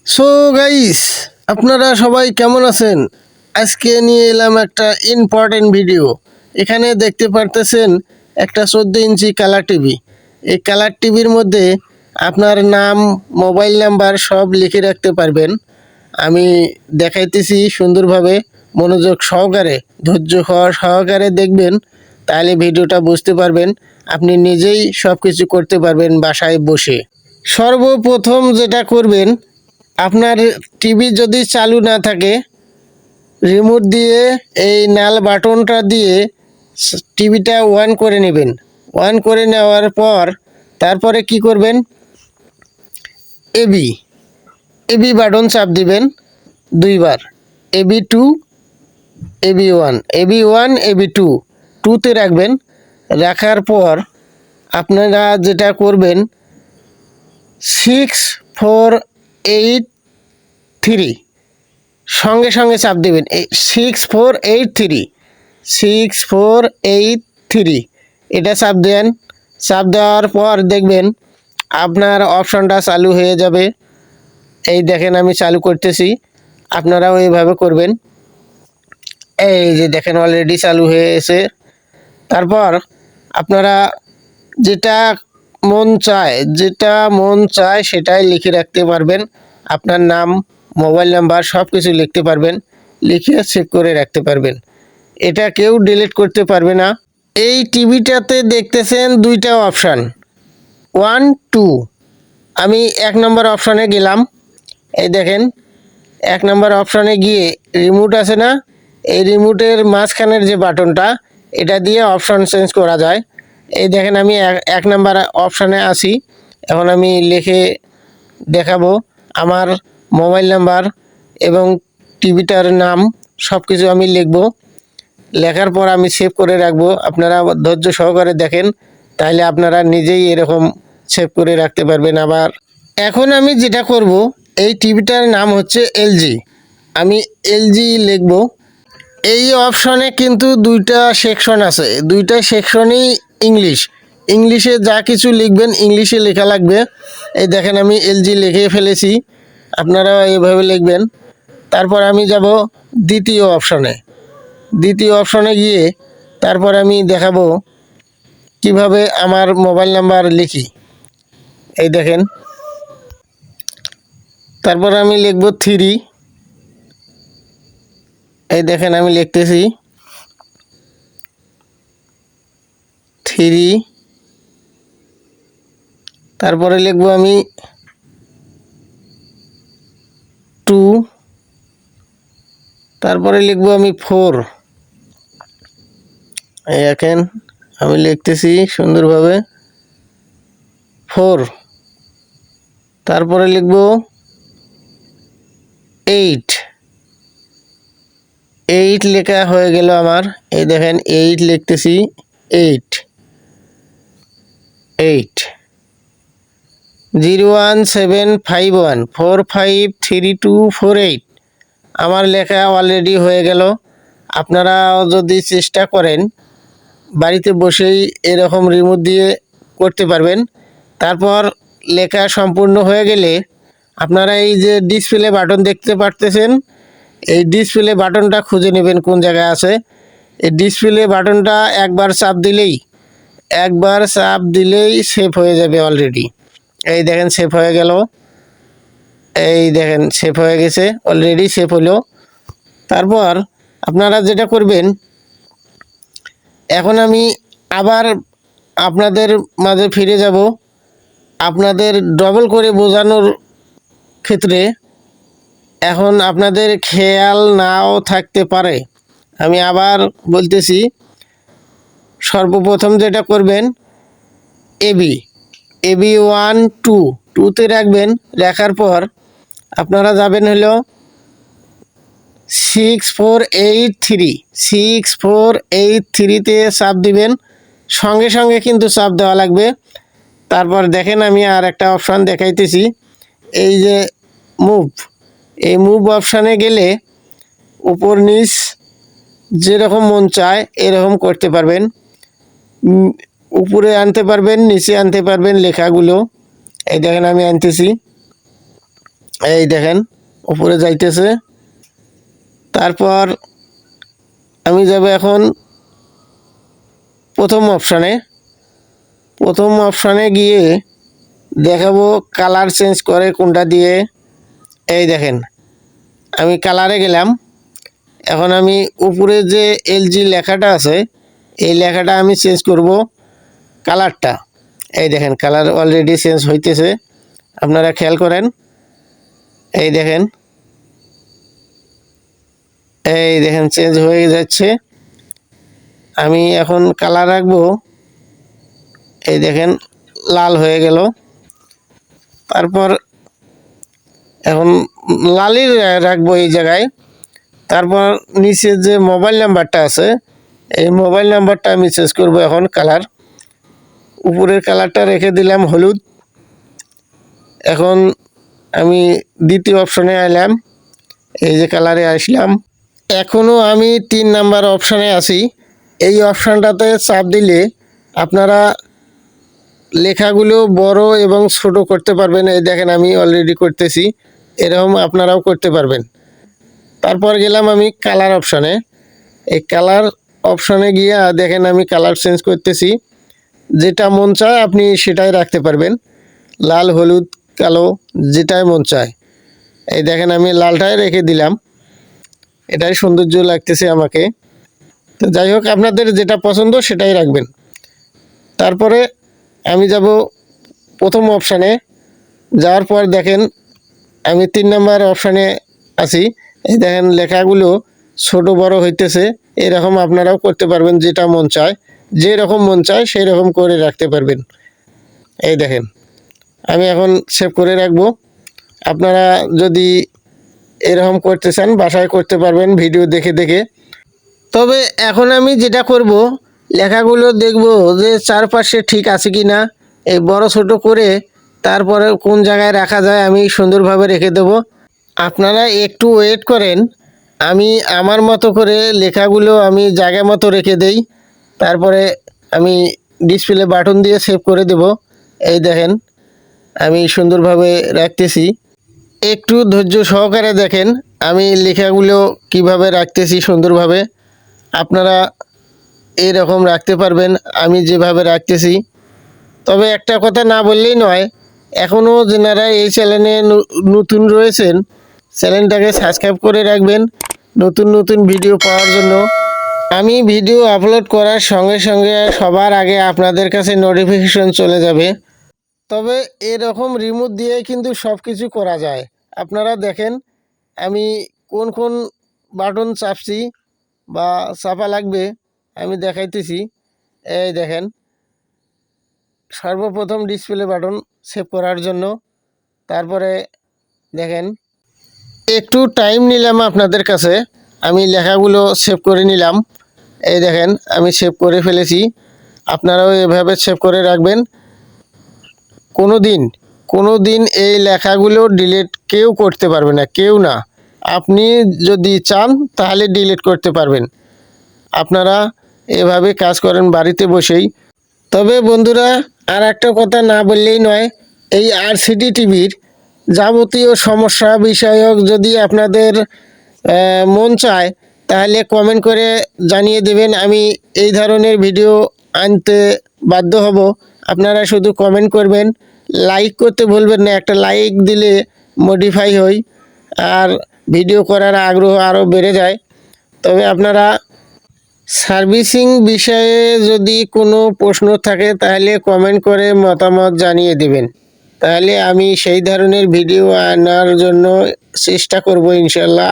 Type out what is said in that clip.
So guys, আপনারা সবাই কেমন আছেন? আজকে নিয়ে এলাম একটা ইম্পর্টেন্ট ভিডিও। এখানে দেখতে পারতেছেন একটা 14 ইঞ্চি কালার টিভি। এই কালার টিভির মধ্যে আপনার নাম, মোবাইল নাম্বার সব লিখে রাখতে পারবেন। আমি দেখাইতেছি সুন্দরভাবে, মনোযোগ সহকারে, ধৈর্য সহকারে দেখবেন, তাহলে ভিডিওটা বুঝতে পারবেন। আপনি নিজেই সব কিছু করতে পারবেন বাসায় বসে। সর্বপ্রথম যেটা করবেন, আপনার টিভি যদি চালু না থাকে, রিমোট দিয়ে এই নাল বাটনটা দিয়ে টিভিটা অন করে নেবেন। অন করে নেওয়ার পর তারপরে কি করবেন, এবি এবি বাটন চাপ দিবেন দুইবার। এবি 2, এবি 1, এবি 2, 2তে রাখবেন। রাখার পর আপনারা যেটা করবেন, 6483 সঙ্গে সঙ্গে চাপ দেবেন। 6483 এটা চাপ দেন। চাপ দেওয়ার পর দেখবেন আপনার অপশনটা চালু হয়ে যাবে। এই দেখেন আমি চালু করতেছি, আপনারাও এইভাবে করবেন। এই যে দেখেন অলরেডি চালু হয়ে এসে। তারপর আপনারা যেটা মন চায় সেটাই লিখে রাখতে পারবেন। আপনার নাম, মোবাইল নাম্বার সব কিছু লিখতে পারবেন, লিখে সেভ করে রাখতে পারবেন। এটা কেউ ডিলিট করতে পারবে না। এই টিভিটাতে দেখতেছেন দুইটা অপশান, 1, 2। আমি 1 নম্বর অপশানে গেলাম। এই দেখেন 1 নম্বর অপশানে গিয়ে রিমোট আছে না, এই রিমোটের মাঝখানের যে বাটনটা, এটা দিয়ে অপশান চেঞ্জ করা যায়। এই দেখেন আমি 1 নম্বর অপশানে আছি। এখন আমি লিখে দেখাবো আমার মোবাইল নাম্বার এবং টিভিটার নাম সব কিছু আমি লিখব। লেখার পর আমি সেভ করে রাখবো। আপনারা ধৈর্য সহকারে দেখেন, তাহলে আপনারা নিজেই এরকম সেভ করে রাখতে পারবেন। আবার এখন আমি যেটা করব, এই টিভিটার নাম হচ্ছে এলজি। আমি এলজি লিখব। এই অপশনে কিন্তু দুইটা সেকশন আছে, দুইটা সেকশনই ইংলিশে যা কিছু লিখবেন ইংলিশে লেখা লাগবে। এই দেখেন আমি এলজি লিখে ফেলেছি, আপনারাও এইভাবে লিখবেন। তারপর আমি যাব দ্বিতীয় অপশনে গিয়ে তারপর আমি দেখাবো কিভাবে আমার মোবাইল নাম্বার লিখি। এই দেখেন, তারপর আমি লিখব 3। এই দেখেন আমি লিখতেছি 3। তারপরে লিখব আমি 2। তারপরে লিখব আমি 4। এই দেখেন আমি লিখতেছি সুন্দরভাবে 4। তারপরে লিখব 8। লেখা হয়ে গেল আমার। এই দেখেন 8 লিখতেছি, 8। 01751453248 আমার লেখা অলরেডি হয়ে গেল। আপনারাও যদি চেষ্টা করেন, বাড়িতে বসেই এরকম রিমোট দিয়ে করতে পারবেন। তারপর লেখা সম্পূর্ণ হয়ে গেলে আপনারা এই যে ডিসপ্লে বাটন দেখতে পারতেছেন, এই ডিসপ্লে বাটনটা খুঁজে নেবেন কোন জায়গায় আছে। এই ডিসপ্লে বাটনটা একবার চাপ দিলেই সেভ হয়ে যাবে অলরেডি। এই দেখেন সেভ হয়ে গেল। এই দেখেন সেভ হয়ে গেছে, অলরেডি সেভ হলো। তারপর আপনারা যেটা করবেন, এখন আমি আবার আপনাদের মাঝে ফিরে যাব। আপনাদের ডবল করে বোঝানোর ক্ষেত্রে এখন আপনাদের খেয়াল নাও থাকতে পারে, আমি আবার বলতেছি। সর্বপ্রথম যেটা করবেন, এবি 1, 2তে রাখবেন। রাখার পর আপনারা যাবেন হলো 6483তে চাপ দিবেন। সঙ্গে সঙ্গে কিন্তু চাপ দেওয়া লাগবে। তারপর দেখেন আমি আর একটা অপশান দেখাইতেছি, এই যে এই মুভ অপশানে গেলে উপর নিচ যেরকম মন চায় এরকম করতে পারবেন। উপরে আনতে পারবেন, নিচে আনতে পারবেন লেখাগুলো। এই দেখেন আমি আনতেছি। এই দেখেন উপরে যাইতেছে। তারপর আমি যাব এখন প্রথম অপশানে গিয়ে দেখাবো কালার চেঞ্জ করে কোনটা দিয়ে। এই দেখেন আমি কালারে গেলাম। এখন আমি উপরে যে এলজি লেখাটা আছে এই লেখাটা আমি চেঞ্জ করব কালারটা। এই দেখেন কালার অলরেডি চেঞ্জ হইতেছে, আপনারা খেয়াল করেন। এই দেখেন চেঞ্জ হয়ে যাচ্ছে। আমি এখন কালার রাখবো, এই দেখেন লাল হয়ে গেল। তারপর এখন লালই রাখবো এই জায়গায়। তারপর নিচে যে মোবাইল নাম্বারটা আছে এই মোবাইল নাম্বারটা আমি চেঞ্জ করব এখন কালার। উপরের কালারটা রেখে দিলাম হলুদ। এখন আমি দ্বিতীয় অপশনে আইলাম, এই যে কালারে আসলাম। এখনও আমি 3 নাম্বার অপশানে আছি। এই অপশানটাতে চাপ দিলে আপনারা লেখাগুলো বড় এবং ছোট করতে পারবেন। এই দেখেন আমি অলরেডি করতেছি, এরকম আপনারাও করতে পারবেন। তারপর গেলাম আমি কালার অপশানে। এই কালার অপশানে গিয়ে দেখেন আমি কালার চেঞ্জ করতেছি। যেটা মন চায় আপনি সেটাই রাখতে পারবেন, লাল, হলুদ, কালো, যেটাই মন চায়। এই দেখেন আমি লালটাই রেখে দিলাম, এটাই সৌন্দর্য লাগতেছে আমাকে। তো যাই হোক, আপনাদের যেটা পছন্দ সেটাই রাখবেন। তারপরে আমি যাব প্রথম অপশানে। যাওয়ার পর দেখেন আমি 3 নাম্বার অপশানে আছি। এই দেখেন লেখাগুলো ছোট বড় হইতেছে। এরকম আপনারাও করতে পারবেন, যেটা মন চায়, যেরকম মন চায় সেই রকম করে রাখতে পারবেন। এই দেখেন আমি এখন সেভ করে রাখবো। আপনারা যদি এরকম করতে চান বাসায় করতে পারবেন ভিডিও দেখে দেখে। তবে এখন আমি যেটা করব, লেখাগুলো দেখব যে চারপাশে ঠিক আছে কি না, এই বড় ছোট করে তারপরে কোন জায়গায় রাখা যায় আমি সুন্দরভাবে রেখে দেব। আপনারা একটু ওয়েট করেন, আমি আমার মতো করে লেখাগুলো আমি জায়গা মতো রেখে দেই। তারপরে আমি ডিসপ্লে বাটন দিয়ে সেভ করে দেব। এই দেখেন আমি সুন্দরভাবে রাখতেছি। একটু ধৈর্য সহকারে দেখেন আমি লেখাগুলো কিভাবে রাখতেছি সুন্দরভাবে। আপনারা এরকম রাখতে পারবেন আমি যেভাবে রাখতেছি। তবে একটা কথা না বললেই নয়, এখনও যারা এই চ্যানেলে নতুন রয়েছেন চ্যানেলটাকে সাবস্ক্রাইব করে রাখবেন নতুন নতুন ভিডিও পাওয়ার জন্য। আমি ভিডিও আপলোড করার সঙ্গে সঙ্গে সবার আগে আপনাদের কাছে নোটিফিকেশন চলে যাবে। তবে এরকম রিমোট দিয়ে কিন্তু সব কিছু করা যায়। আপনারা দেখেন আমি কোন কোন বাটন চাপছি বা চাপা লাগবে আমি দেখাইতেছি। এই দেখেন সর্বপ্রথম ডিসপ্লে বাটন সেভ করার জন্য। তারপরে দেখেন একটু টাইম নিলাম আপনাদের কাছে, আমি লেখাগুলো সেভ করে নিলাম। এই দেখেন আমি সেভ করে ফেলেছি। আপনারাও এভাবে সেভ করে রাখবেন। কোনো দিন এই লেখাগুলো ডিলিট কেউ করতে পারবে না, কেউ না। আপনি যদি চান তাহলে ডিলিট করতে পারবেন। আপনারা এভাবে কাজ করেন বাড়িতে বসেই। তবে বন্ধুরা আর একটা কথা না বললেই নয়, এই আরসিটি টিভির যাবতীয় সমস্যা বিষয়ক যদি আপনাদের মন চায় তাহলে কমেন্ট করে জানিয়ে দেবেন। আমি এই ধরনের ভিডিও আনতে বাধ্য হব। আপনারা শুধু কমেন্ট করবেন, লাইক করতে ভুলবেন না। একটা লাইক দিলে মডিফাই হই আর ভিডিও করার আগ্রহ আরও বেড়ে যায়। তবে আপনারা সার্ভিসিং বিষয়ে যদি কোনো প্রশ্ন থাকে তাহলে কমেন্ট করে মতামত জানিয়ে দেবেন, তাহলে আমি সেই ধরনের ভিডিও আনার জন্য চেষ্টা করব ইনশাল্লাহ।